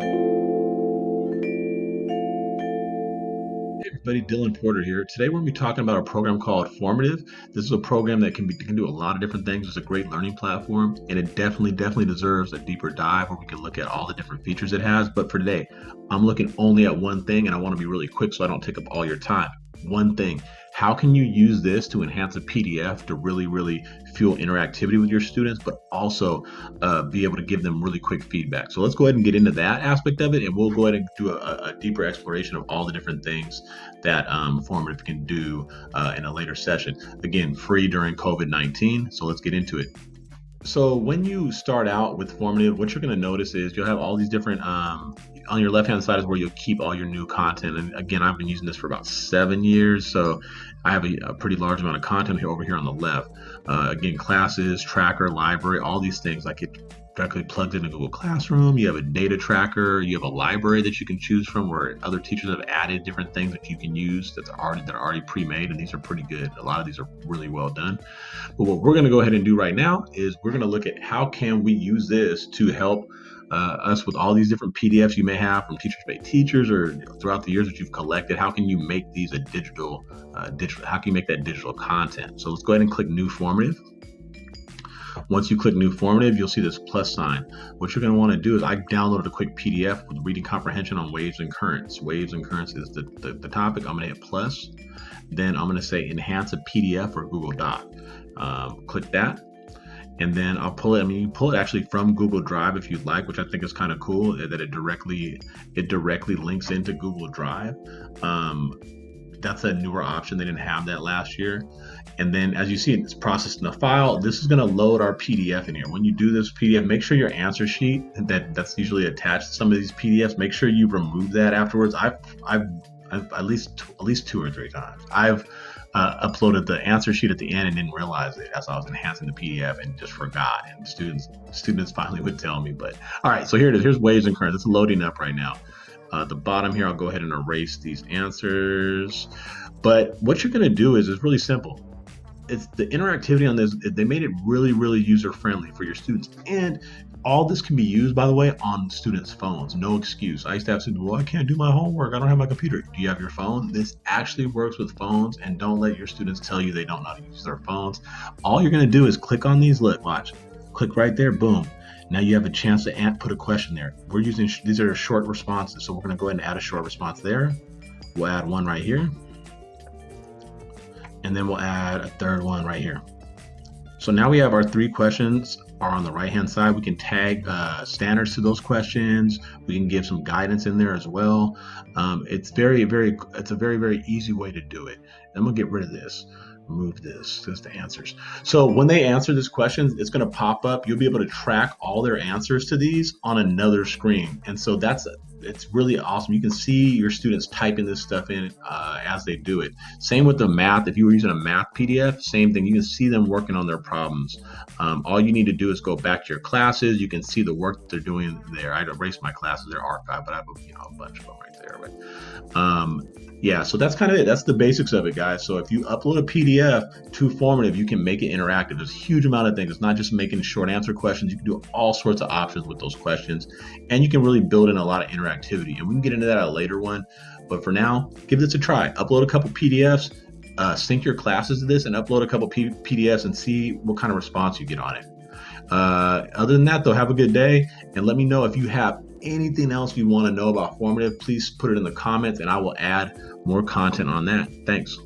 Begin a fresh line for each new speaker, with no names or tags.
Hey everybody, Dylan Porter here. Today we're going to be talking about a program called Formative. This is a program that can do a lot of different things. It's a great learning platform, and it definitely deserves a deeper dive where we can look at all the different features it has. But for today, I'm looking only at one thing, and I want to be really quick so I don't take up all your time. One thing. How can you use this to enhance a PDF to really fuel interactivity with your students, but also be able to give them really quick feedback? So let's go ahead and get into that aspect of it, and we'll go ahead and do a deeper exploration of all the different things that Formative can do in a later session. Again, free during COVID-19. So let's get into it. So when you start out with Formative, what you're going to notice is you'll have all these different, on your left-hand side is where you'll keep all your new content. And again, I've been using this for about 7 years. So I have a pretty large amount of content here over here on the left. Again, classes, tracker, library, all these things like it directly plugged into Google Classroom. You have a data tracker. You have a library that you can choose from where other teachers have added different things that you can use that are already pre-made, and these are pretty good. A lot of these are really well done. But what we're going to go ahead and do right now is we're going to look at how can we use this to help us with all these different PDFs you may have from Teachers Pay Teachers or throughout the years that you've collected. How can you make these a digital? How can you make that digital content? So let's go ahead and click New Formative. Once you click New Formative, you'll see this plus sign. What you're going to want to do is I downloaded a quick PDF with reading comprehension on waves and currents. Waves and currents is the topic. I'm going to hit plus. Then I'm going to say enhance a PDF or Google Doc. Click that. And then I'll pull it. I mean, you pull it actually from Google Drive if you'd like, which I think is kind of cool that it directly links into Google Drive. That's a newer option. They didn't have that last year. And then as you see, it's processing the file. This is going to load our PDF in here. When you do this PDF, make sure your answer sheet that's usually attached to some of these PDFs, make sure you remove that afterwards. I've at least 2 or 3 times. I've uploaded the answer sheet at the end and didn't realize it as I was enhancing the PDF and just forgot. And students finally would tell me. But all right, so here it is. Here's waves and currents. It's loading up right now. At the bottom here, I'll go ahead and erase these answers. But what you're going to do is really simple. It's the interactivity on this. They made it really user friendly for your students, and all this can be used, by the way, on students' phones. No excuse. I used to have students, well, I can't do my homework. I don't have my computer. Do you have your phone? This actually works with phones, and don't let your students tell you they don't know how to use their phones. All you're going to do is click on these. Look, watch. Click right there. Boom. Now you have a chance to put a question there. We're using, these are short responses. So we're going to go ahead and add a short response there. We'll add one right here. And then we'll add a third one right here. So now we have our 3 questions are on the right hand side. We can tag standards to those questions. We can give some guidance in there as well. It's a very easy way to do it. I'm gonna get rid of this. Remove this, just the answers. So when they answer this question, it's going to pop up. You'll be able to track all their answers to these on another screen. And so it's really awesome. You can see your students typing this stuff in as they do it. Same with the math. If you were using a math PDF, same thing. You can see them working on their problems. All you need to do is go back to your classes. You can see the work that they're doing there. I'd erase my classes, they're archived, but I have a bunch of them right there. But yeah, so that's kind of it. That's the basics of it, guys. So if you upload a PDF to Formative, you can make it interactive. There's a huge amount of things. It's not just making short answer questions. You can do all sorts of options with those questions, and you can really build in a lot of interactivity. And we can get into that at a later one. But for now, give this a try. Upload a couple PDFs, sync your classes to this, and upload a couple PDFs and see what kind of response you get on it. Other than that, though, have a good day, and let me know if you have anything else you want to know about Formative. Please put it in the comments and I will add more content on that. Thanks.